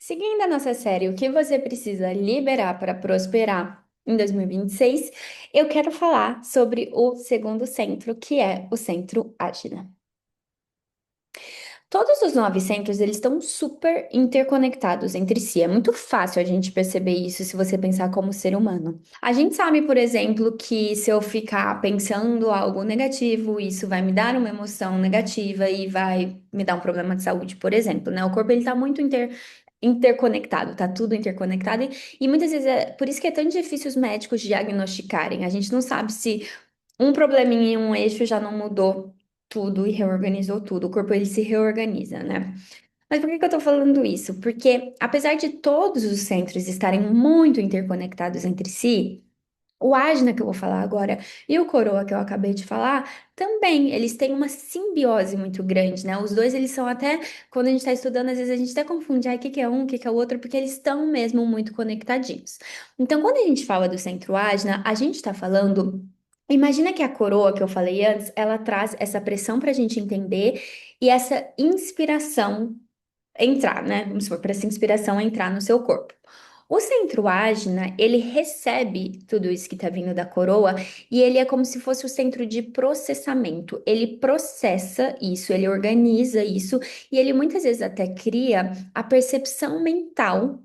Seguindo a nossa série, o que você precisa liberar para prosperar em 2026, eu quero falar sobre o segundo centro, que é o centro Ajna. Todos os 9 centros, eles estão super interconectados entre si. É muito fácil a gente perceber isso se você pensar como ser humano. A gente sabe, por exemplo, que se eu ficar pensando algo negativo, isso vai me dar uma emoção negativa e vai me dar um problema de saúde, por exemplo, né? O corpo, ele tá muito interconectado, tá tudo interconectado e muitas vezes é por isso que é tão difícil os médicos diagnosticarem. A gente não sabe se um probleminha em um eixo já não mudou tudo e reorganizou tudo. O corpo ele se reorganiza, né? Mas por que que eu tô falando isso? Porque apesar de todos os centros estarem muito interconectados entre si, o Ajna que eu vou falar agora e o Coroa que eu acabei de falar, também eles têm uma simbiose muito grande, né? Os dois eles são até, quando a gente está estudando, às vezes a gente até confunde, o que que é um, o que que é o outro, porque eles estão mesmo muito conectadinhos. Então, quando a gente fala do centro Ajna, a gente está falando. Imagina que a coroa que eu falei antes, ela traz essa pressão para a gente entender e essa inspiração entrar, né? Vamos supor, para essa inspiração entrar no seu corpo. O centro ágina, ele recebe tudo isso que está vindo da coroa e ele é como se fosse o centro de processamento. Ele processa isso, ele organiza isso e ele muitas vezes até cria a percepção mental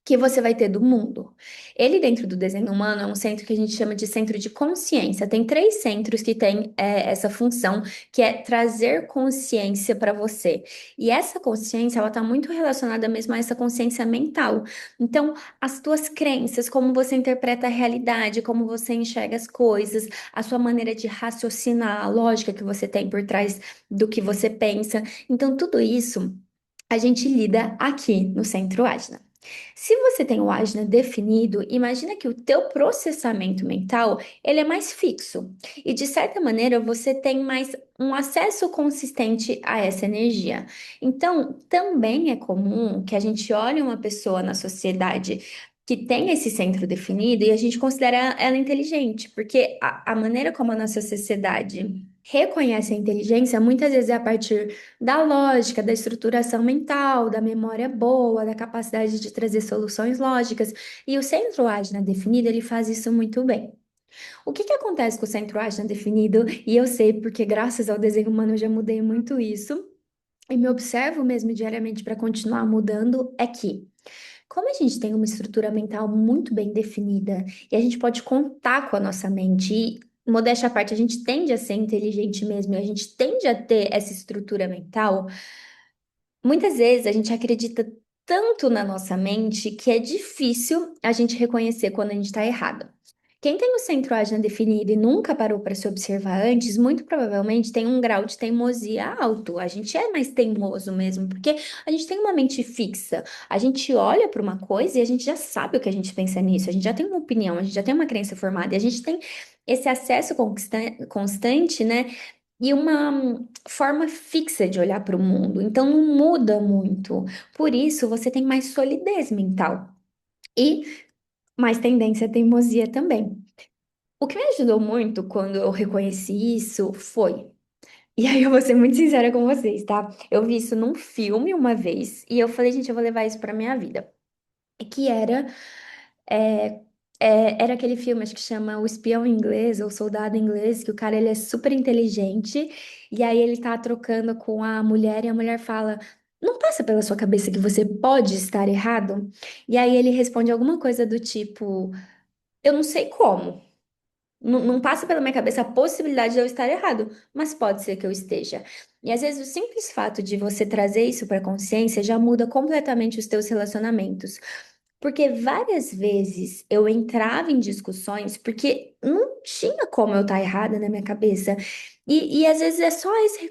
que você vai ter do mundo. Ele, dentro do desenho humano, é um centro que a gente chama de centro de consciência. Tem 3 centros que têm essa função, que é trazer consciência para você. E essa consciência, ela está muito relacionada mesmo a essa consciência mental. Então, as tuas crenças, como você interpreta a realidade, como você enxerga as coisas, a sua maneira de raciocinar, a lógica que você tem por trás do que você pensa. Então, tudo isso a gente lida aqui no centro Ajna. Se você tem o Ajna definido, imagina que o teu processamento mental, ele é mais fixo e de certa maneira você tem mais um acesso consistente a essa energia. Então, também é comum que a gente olhe uma pessoa na sociedade que tem esse centro definido e a gente considera ela inteligente, porque a maneira como a nossa sociedade reconhece a inteligência muitas vezes é a partir da lógica, da estruturação mental, da memória boa, da capacidade de trazer soluções lógicas. E o centro Ajna definido, ele faz isso muito bem. O que que acontece com o centro Ajna definido? E eu sei porque graças ao desenho humano eu já mudei muito isso. E me observo mesmo diariamente para continuar mudando é que, como a gente tem uma estrutura mental muito bem definida e a gente pode contar com a nossa mente, e modéstia à parte, a gente tende a ser inteligente mesmo e a gente tende a ter essa estrutura mental. Muitas vezes a gente acredita tanto na nossa mente que é difícil a gente reconhecer quando a gente está errado. Quem tem o centro ágina definido e nunca parou para se observar antes, muito provavelmente tem um grau de teimosia alto. A gente é mais teimoso mesmo, porque a gente tem uma mente fixa. A gente olha para uma coisa e a gente já sabe o que a gente pensa nisso, a gente já tem uma opinião, a gente já tem uma crença formada e a gente tem esse acesso constante, né? E uma forma fixa de olhar para o mundo, então não muda muito. Por isso, você tem mais solidez mental e mais tendência à teimosia também. O que me ajudou muito quando eu reconheci isso foi. E aí eu vou ser muito sincera com vocês, tá? Eu vi isso num filme uma vez e eu falei, gente, eu vou levar isso para minha vida. Que era é, era aquele filme, acho que chama O Espião Inglês ou Soldado Inglês, que o cara ele é super inteligente e aí ele tá trocando com a mulher e a mulher fala: Não passa pela sua cabeça que você pode estar errado? E aí ele responde alguma coisa do tipo: Eu não sei como. Não passa pela minha cabeça a possibilidade de eu estar errado, mas pode ser que eu esteja. E às vezes o simples fato de você trazer isso para a consciência já muda completamente os teus relacionamentos. Porque várias vezes eu entrava em discussões porque não tinha como eu estar errada na minha cabeça. E às vezes é só esse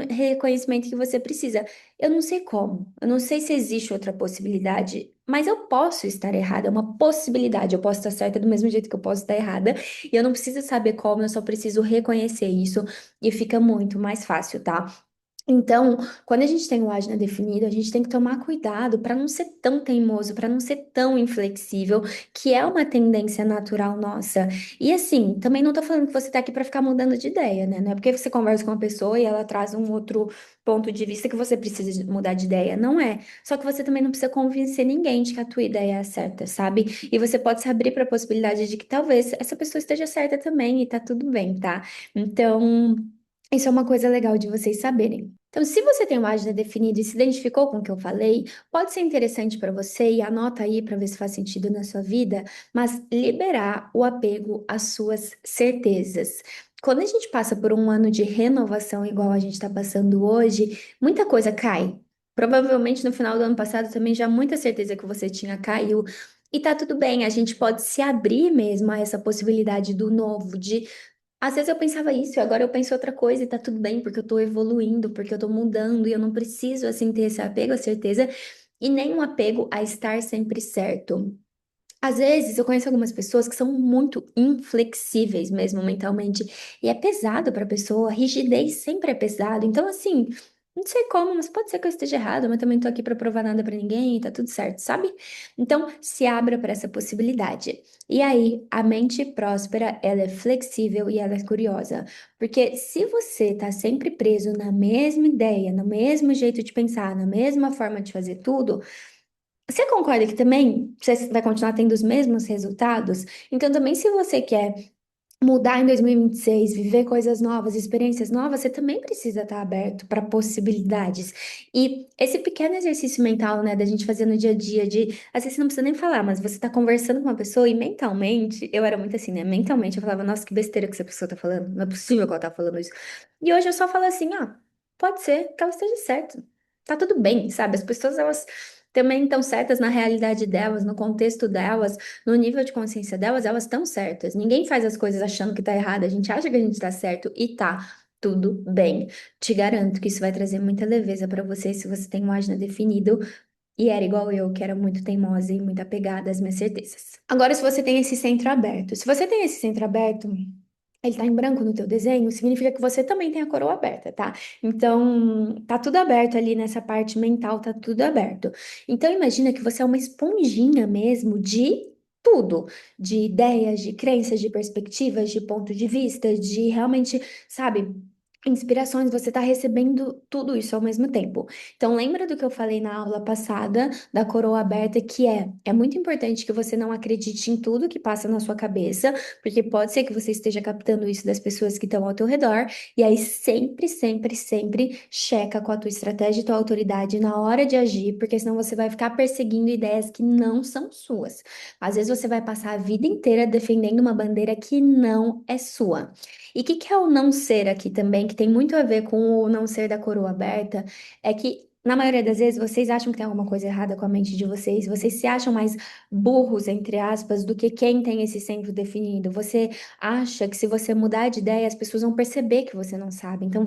reconhecimento que você precisa. Eu não sei como, eu não sei se existe outra possibilidade, mas eu posso estar errada, é uma possibilidade. Eu posso estar certa do mesmo jeito que eu posso estar errada, e eu não preciso saber como, eu só preciso reconhecer isso e fica muito mais fácil, tá? Então, quando a gente tem o ajna definido, a gente tem que tomar cuidado para não ser tão teimoso, para não ser tão inflexível, que é uma tendência natural nossa. E assim, também não tô falando que você tá aqui para ficar mudando de ideia, né? Não é porque você conversa com uma pessoa e ela traz um outro ponto de vista que você precisa mudar de ideia. Não é. Só que você também não precisa convencer ninguém de que a tua ideia é a certa, sabe? E você pode se abrir para a possibilidade de que talvez essa pessoa esteja certa também e tá tudo bem, tá? Então. Isso é uma coisa legal de vocês saberem. Então, se você tem uma agenda definida e se identificou com o que eu falei, pode ser interessante para você e anota aí para ver se faz sentido na sua vida, mas liberar o apego às suas certezas. Quando a gente passa por um ano de renovação igual a gente está passando hoje, muita coisa cai. Provavelmente no final do ano passado também já muita certeza que você tinha caiu. E tá tudo bem, a gente pode se abrir mesmo a essa possibilidade do novo, de às vezes eu pensava isso, e agora eu penso outra coisa e tá tudo bem, porque eu tô evoluindo, porque eu tô mudando e eu não preciso, assim, ter esse apego à certeza e nem um apego a estar sempre certo. Às vezes eu conheço algumas pessoas que são muito inflexíveis mesmo mentalmente, e é pesado para a pessoa, rigidez sempre é pesado. Então, assim, não sei como, mas pode ser que eu esteja errada, mas também não tô aqui para provar nada para ninguém, e tá tudo certo, sabe? Então, se abra para essa possibilidade. E aí, a mente próspera, ela é flexível e ela é curiosa. Porque se você tá sempre preso na mesma ideia, no mesmo jeito de pensar, na mesma forma de fazer tudo, você concorda que também você vai continuar tendo os mesmos resultados? Então, também, se você quer mudar em 2026, viver coisas novas, experiências novas, você também precisa estar aberto para possibilidades. E esse pequeno exercício mental, né, da gente fazer no dia a dia, de às vezes você não precisa nem falar, mas você tá conversando com uma pessoa e mentalmente, eu era muito assim, né? Mentalmente eu falava, nossa, que besteira que essa pessoa tá falando, não é possível que ela tá falando isso. E hoje eu só falo assim, ah, pode ser que ela esteja certa. Tá tudo bem, sabe? As pessoas, elas também estão certas na realidade delas, no contexto delas, no nível de consciência delas, elas estão certas. Ninguém faz as coisas achando que tá errado. A gente acha que a gente tá certo e tá tudo bem. Te garanto que isso vai trazer muita leveza para você se você tem um agenda definido e era igual eu, que era muito teimosa e muito apegada às minhas certezas. Agora, se você tem esse centro aberto, se você tem esse centro aberto, ele tá em branco no teu desenho, significa que você também tem a coroa aberta, tá? Então, tá tudo aberto ali nessa parte mental, tá tudo aberto. Então, imagina que você é uma esponjinha mesmo de tudo, de ideias, de crenças, de perspectivas, de ponto de vista, de realmente, sabe, inspirações, você tá recebendo tudo isso ao mesmo tempo. Então, lembra do que eu falei na aula passada da coroa aberta, que é muito importante que você não acredite em tudo que passa na sua cabeça, porque pode ser que você esteja captando isso das pessoas que estão ao teu redor, e aí sempre, sempre, sempre checa com a tua estratégia e tua autoridade na hora de agir, porque senão você vai ficar perseguindo ideias que não são suas. Às vezes você vai passar a vida inteira defendendo uma bandeira que não é sua. E o que é o não ser aqui também, que tem muito a ver com o não ser da coroa aberta, é que na maioria das vezes, vocês acham que tem alguma coisa errada com a mente de vocês, vocês se acham mais burros, entre aspas, do que quem tem esse centro definido. Você acha que se você mudar de ideia, as pessoas vão perceber que você não sabe. Então,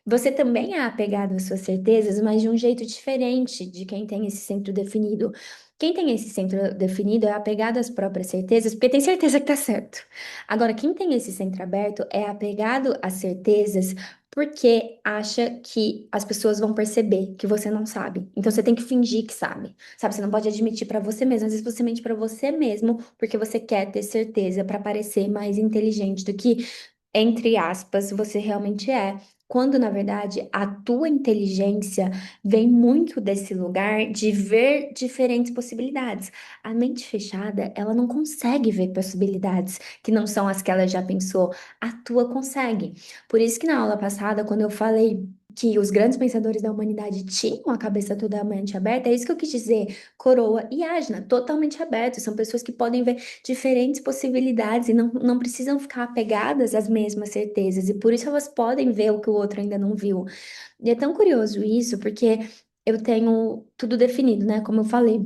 você também é apegado às suas certezas, mas de um jeito diferente de quem tem esse centro definido. Quem tem esse centro definido é apegado às próprias certezas, porque tem certeza que tá certo. Agora, quem tem esse centro aberto é apegado às certezas porque acha que as pessoas vão perceber que você não sabe. Então você tem que fingir que sabe. Sabe, você não pode admitir pra você mesmo. Às vezes você mente pra você mesmo porque você quer ter certeza pra parecer mais inteligente do que, entre aspas, você realmente é. Quando, na verdade, a tua inteligência vem muito desse lugar de ver diferentes possibilidades. A mente fechada, ela não consegue ver possibilidades que não são as que ela já pensou. A tua consegue. Por isso que na aula passada, quando eu falei que os grandes pensadores da humanidade tinham a cabeça totalmente aberta, é isso que eu quis dizer. Coroa e Ajna, totalmente abertos. São pessoas que podem ver diferentes possibilidades e não precisam ficar apegadas às mesmas certezas. E por isso elas podem ver o que o outro ainda não viu. E é tão curioso isso, porque eu tenho tudo definido, né? Como eu falei.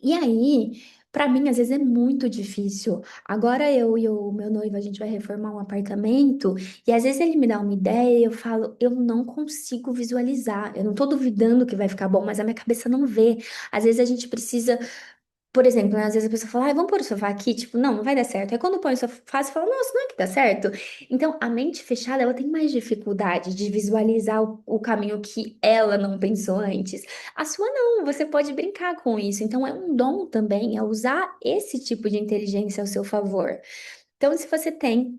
E aí, pra mim, às vezes é muito difícil. Agora eu e o meu noivo, a gente vai reformar um apartamento, e às vezes ele me dá uma ideia e eu falo, eu não consigo visualizar. Eu não tô duvidando que vai ficar bom, mas a minha cabeça não vê. Às vezes a gente precisa Por exemplo, né, às vezes a pessoa fala, vamos pôr o sofá aqui, tipo, não, não vai dar certo. Aí quando põe o sofá, você fala, nossa, não é que dá certo. Então, a mente fechada, ela tem mais dificuldade de visualizar o caminho que ela não pensou antes. A sua não, você pode brincar com isso. Então, é um dom também, é usar esse tipo de inteligência ao seu favor. Então, se você tem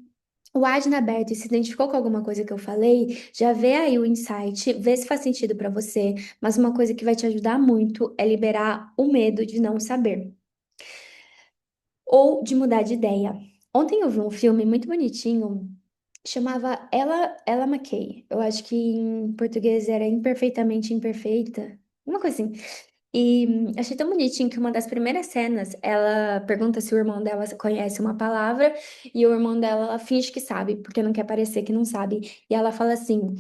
o Adna aberto e se identificou com alguma coisa que eu falei, já vê aí o insight, vê se faz sentido para você. Mas uma coisa que vai te ajudar muito é liberar o medo de não saber ou de mudar de ideia. Ontem eu vi um filme muito bonitinho, chamava Ella McKay. Eu acho que em português era Imperfeitamente Imperfeita, uma coisa assim. E achei tão bonitinho que uma das primeiras cenas, ela pergunta se o irmão dela conhece uma palavra e o irmão dela ela finge que sabe, porque não quer parecer que não sabe. E ela fala assim: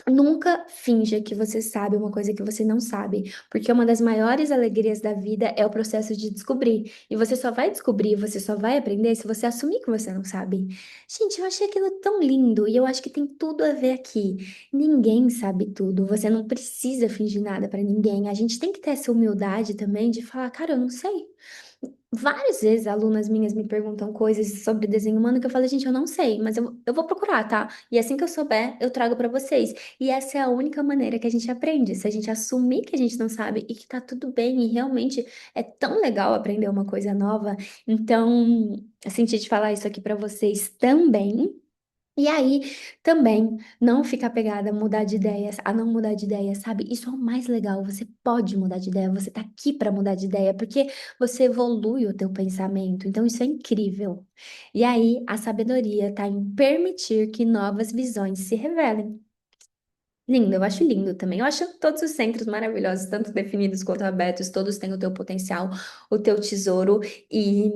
nunca finja que você sabe uma coisa que você não sabe, porque uma das maiores alegrias da vida é o processo de descobrir. E você só vai descobrir, você só vai aprender se você assumir que você não sabe. Gente, eu achei aquilo tão lindo e eu acho que tem tudo a ver aqui. Ninguém sabe tudo, você não precisa fingir nada pra ninguém. A gente tem que ter essa humildade também de falar, cara, eu não sei. Várias vezes alunas minhas me perguntam coisas sobre desenho humano que eu falo, gente, eu não sei, mas eu vou procurar, tá? E assim que eu souber, eu trago pra vocês. E essa é a única maneira que a gente aprende. Se a gente assumir que a gente não sabe e que tá tudo bem, e realmente é tão legal aprender uma coisa nova. Então, eu senti de falar isso aqui pra vocês também. E aí, também, não ficar pegada a mudar de ideias, a não mudar de ideia, sabe? Isso é o mais legal. Você pode mudar de ideia, você tá aqui para mudar de ideia, porque você evolui o teu pensamento. Então, isso é incrível. E aí, a sabedoria tá em permitir que novas visões se revelem. Lindo, eu acho lindo também. Eu acho todos os centros maravilhosos, tanto definidos quanto abertos, todos têm o teu potencial, o teu tesouro, e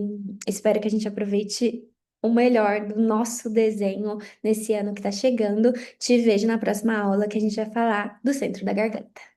espero que a gente aproveite o melhor do nosso desenho nesse ano que tá chegando. Te vejo na próxima aula que a gente vai falar do centro da garganta.